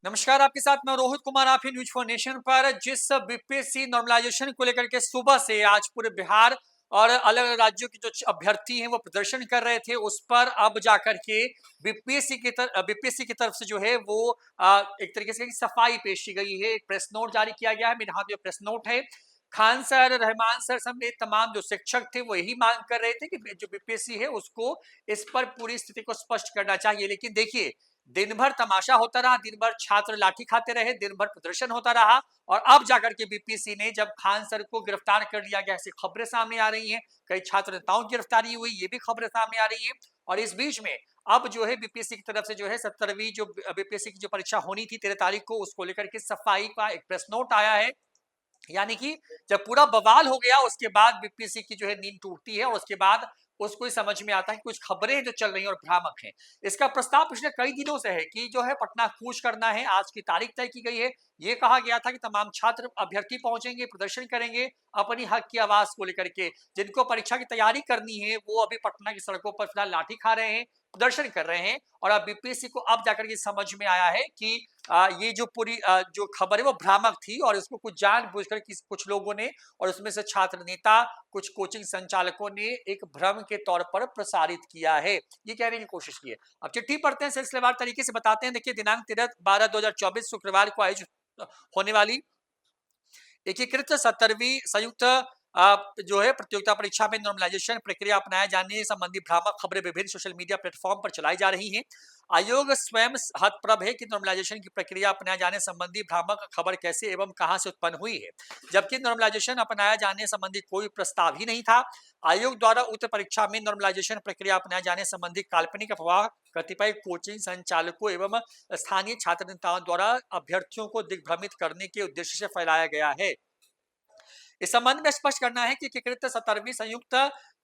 नमस्कार, आपके साथ मैं रोहित कुमार। आप ही न्यूज फॉर नेशन पर जिस बीपीएससी नॉर्मलाइजेशन को लेकर के सुबह से आज पूरे बिहार और अलग अलग राज्यों के जो अभ्यर्थी हैं वो प्रदर्शन कर रहे थे, उस पर अब जाकर के बीपीएससी की तरफ से जो है वो एक तरीके से सफाई पेश की गई है। एक प्रेस नोट जारी किया गया है। मेरे हाथ में प्रेस नोट है। खान सर, रहमान सर समेत तमाम जो शिक्षक थे वो यही मांग कर रहे थे कि जो बीपीएससी है उसको इस पर पूरी स्थिति को स्पष्ट करना चाहिए। लेकिन देखिए, दिन भर तमाशा होता रहा, दिन भर छात्र लाठी खाते रहे, दिन भर प्रदर्शन होता रहा और अब जाकर के बीपीएससी ने जब खान सर को गिरफ्तार कर लिया गया, ऐसी खबरें सामने आ रही हैं। कई छात्र नेताओं की गिरफ्तारी हुई, ये भी खबरें सामने आ रही हैं। और इस बीच में अब जो है बीपीएससी की तरफ से जो है 17वीं जो बीपीएससी की जो परीक्षा होनी थी 13 तारीख को, उसको लेकर के सफाई का एक प्रेस नोट आया है। यानी कि जब पूरा बवाल हो गया उसके बाद बीपीएससी की जो है नींद टूटती है और उसके बाद उसको ही समझ में आता है कि कुछ खबरें जो चल रही हैं और भ्रामक हैं। इसका प्रस्ताव पिछले कई दिनों से है कि जो है पटना कूच करना है। आज की तारीख तय की गई है। ये कहा गया था कि तमाम छात्र अभ्यर्थी पहुंचेंगे, प्रदर्शन करेंगे अपनी हक की आवाज को लेकर के। जिनको परीक्षा की तैयारी करनी है वो अभी पटना की सड़कों पर फिलहाल लाठी खा रहे हैं, प्रदर्शन कर रहे हैं। और अब बीपीएससी को अब जाकर के समझ में आया है कि ये जो पूरी जो खबर है वो भ्रामक थी और इसको कुछ जानबूझकर कुछ लोगों ने और उसमें से छात्र नेता, कुछ कोचिंग संचालकों ने एक भ्रम के तौर पर प्रसारित किया है, ये कहने की कोशिश की है। अब चिट्ठी पढ़ते हैं, सिलसिलेवार तरीके से बताते हैं। देखिए, दिनांक 13/12/2024 शुक्रवार को आयोजित होने वाली एकीकृत 17वीं संयुक्त जो है प्रतियोगिता परीक्षा में नॉर्मलाइजेशन प्रक्रिया अपनाए जाने संबंधी भ्रामक खबरें विभिन्न सोशल मीडिया प्लेटफॉर्म पर चलाई जा रही हैं। आयोग स्वयं हतप्रभ है कि नॉर्मलाइजेशन की प्रक्रिया अपनाए जाने संबंधी भ्रामक खबर कैसे एवं कहां से उत्पन्न हुई है, जबकि नॉर्मलाइजेशन अपनाया जाने संबंधी कोई प्रस्ताव ही नहीं था। आयोग द्वारा उक्त परीक्षा में नॉर्मलाइजेशन प्रक्रिया अपनाए जाने संबंधी काल्पनिक अफवाह कतिपय कोचिंग संचालकों एवं स्थानीय छात्र नेताओं द्वारा अभ्यर्थियों को दिग्भ्रमित करने के उद्देश्य से फैलाया गया है। इस संबंध में स्पष्ट करना है कि एकीकृत 17वीं संयुक्त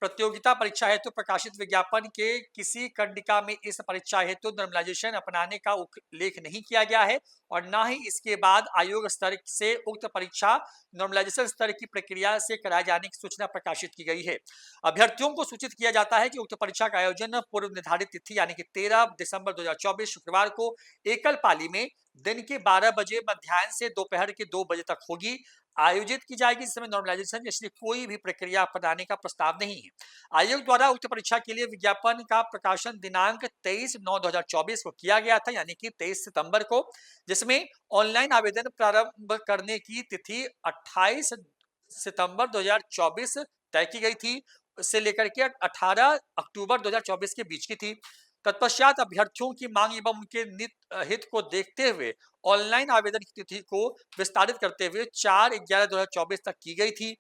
प्रतियोगिता परीक्षा हेतु प्रकाशित विज्ञापन के किसी कंडिका में इस परीक्षा हेतु नॉर्मलाइजेशन अपनाने का उल्लेख नहीं किया गया है और न ही इसके बाद आयोग स्तर से उक्त परीक्षा नॉर्मलाइजेशन स्तर की प्रक्रिया से कराए जाने की सूचना प्रकाशित की गई है। अभ्यर्थियों को सूचित किया जाता है कि उक्त परीक्षा का आयोजन पूर्व निर्धारित तिथि यानी कि 13 दिसंबर 2024 शुक्रवार को एकल पाली में दिन के 12 बजे मध्याह्न से दोपहर के 2 बजे तक होगी, आयोजित की जाएगी। इस समय नॉर्मलाइजेशन जैसी कोई भी प्रक्रिया अपनाने का प्रस्ताव नहीं है। आयोग द्वारा उक्त परीक्षा के लिए विज्ञापन का प्रकाशन दिनांक 23/9/2024 को किया गया था, यानी कि 23 सितंबर को, जिसमें ऑनलाइन आवेदन प्रारंभ करने की तिथि 28 सितंबर 2024 तय की गई थी, से लेकर के 18 अक्टूबर 2024 के बीच की थी। तत्पश्चात अभ्यर्थियों की मांग एवं उनके हित को देखते हुए ऑनलाइन आवेदन की तिथि को विस्तारित करते हुए 4/11/2024 तक की गई थी।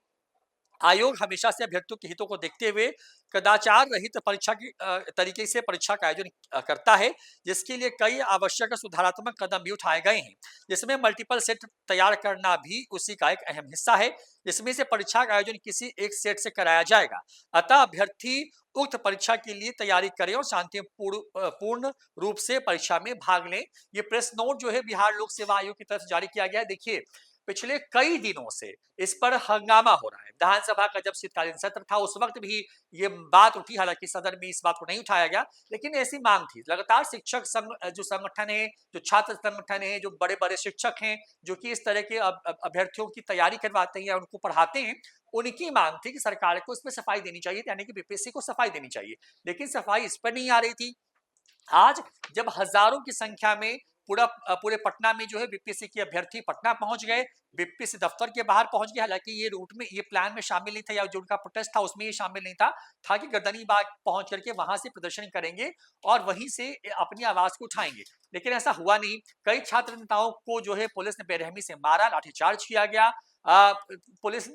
आयोग हमेशा से अभ्यर्थियों के हितों को देखते हुए कदाचार रहित परीक्षा की तरीके से परीक्षा का आयोजन करता है, जिसके लिए कई आवश्यक सुधारात्मक कदम भी उठाए गए हैं, जिसमें मल्टीपल सेट तैयार करना भी उसी का एक अहम हिस्सा है, जिसमें से परीक्षा का आयोजन किसी एक सेट से कराया जाएगा। अतः अभ्यर्थी उक्त परीक्षा के लिए तैयारी करें और पूर्ण रूप से परीक्षा में भाग लें। ये प्रेस नोट जो है बिहार लोक सेवा आयोग की तरफ से जारी किया गया है। देखिए, पिछले कई दिनों से इस पर हंगामा हो रहा है। विधानसभा का जब शीतकालीन सत्र था उस वक्त भी ये बात उठी, हालांकि सदन में इस बात को नहीं उठाया गया, लेकिन ऐसी मांग थी। लगातार शिक्षक संघ जो संगठन है, जो छात्र संगठन है, जो बड़े बड़े शिक्षक हैं, जो कि इस तरह के अभ्यर्थियों की तैयारी करवाते हैं या उनको पढ़ाते हैं, उनकी मांग थी कि सरकार को इसमें सफाई देनी चाहिए, यानी कि बीपीएससी को सफाई देनी चाहिए। लेकिन सफाई इस पर नहीं आ रही थी। आज जब हजारों की संख्या में पूरे पटना में जो है बीपीएससी के अभ्यर्थी पटना पहुंच गए, बीपीएससी दफ्तर के बाहर पहुंच गए। हालांकि ये रूट में, ये प्लान में शामिल नहीं था, या जो उनका प्रोटेस्ट था उसमें ये शामिल नहीं था कि गर्दनी बाग पहुंच करके वहां से प्रदर्शन करेंगे और वहीं से अपनी आवाज को उठाएंगे। लेकिन ऐसा हुआ नहीं। कई छात्र नेताओं को जो है पुलिस ने बेरहमी से मारा, लाठीचार्ज किया गया। पुलिस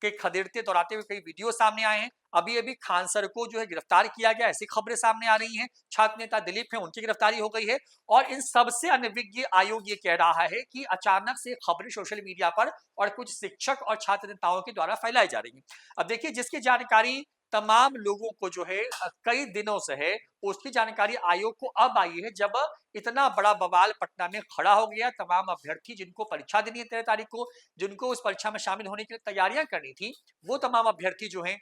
के खदेड़ते दौड़ाते हुए कई वीडियो सामने आए हैं। अभी अभी खान सर को जो है गिरफ्तार किया गया, ऐसी खबरें सामने आ रही हैं। छात्र नेता दिलीप है, उनकी गिरफ्तारी हो गई है। और इन सबसे अनभिज्ञ आयोग ये कह रहा है कि अचानक से खबरें सोशल मीडिया पर और कुछ शिक्षक और छात्र नेताओं के द्वारा फैलाई जा रही है। अब देखिए, जिसकी जानकारी तमाम लोगों को जो है कई दिनों से है, उसकी जानकारी आयोग को अब आई है, जब इतना बड़ा बवाल पटना में खड़ा हो गया। तमाम अभ्यर्थी जिनको परीक्षा देनी है 13 तारीख को, जिनको उस परीक्षा में शामिल होने के लिए तैयारियां करनी थी, वो तमाम अभ्यर्थी जो हैं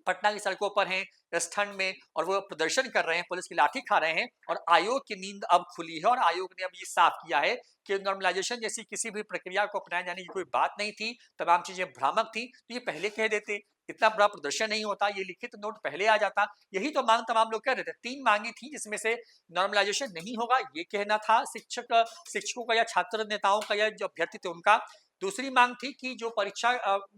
पटना की सड़कों पर हैं इस ठंड में और वो प्रदर्शन कर रहे हैं, पुलिस की लाठी खा रहे हैं और आयोग की नींद अब खुली है और आयोग ने अब ये साफ किया है कि नॉर्मलाइजेशन जैसी किसी भी प्रक्रिया को अपनाए जाने की कोई बात नहीं थी, तमाम चीजें भ्रामक थी, तो ये पहले कह देते, इतना बड़ा प्रदर्शन नहीं होता, ये लिखित नोट पहले आ जाता। यही तो मांग तमाम लोग कर रहे थे। 3 मांगे थी जिसमें से नॉर्मलाइजेशन नहीं होगा ये कहना था शिक्षकों का या छात्र नेताओं का या जो अभ्यर्थी थे उनका। दूसरी मांग थी कि जो परीक्षा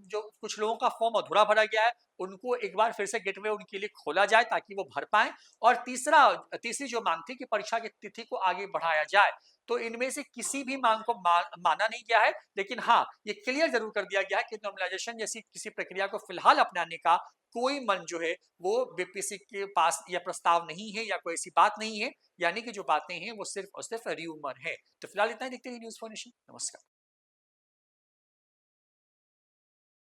जो कुछ लोगों का फॉर्म अधूरा भरा गया है उनको एक बार फिर से गेटवे उनके लिए खोला जाए ताकि वो भर पाएं। और तीसरी जो मांग थी कि परीक्षा की तिथि को आगे बढ़ाया जाए। तो इनमें से किसी भी मांग को माना नहीं गया है, लेकिन हाँ ये क्लियर जरूर कर दिया गया है कि नॉर्मलाइजेशन जैसी किसी प्रक्रिया को फिलहाल अपनाने का कोई मन जो है वो बीपीएससी के पास या प्रस्ताव नहीं है या कोई ऐसी बात नहीं है, यानी कि जो बातें हैं वो सिर्फ और सिर्फ र्यूमर है। तो फिलहाल इतना ही, देखते हैं न्यूज़ फॉर नेशन। नमस्कार।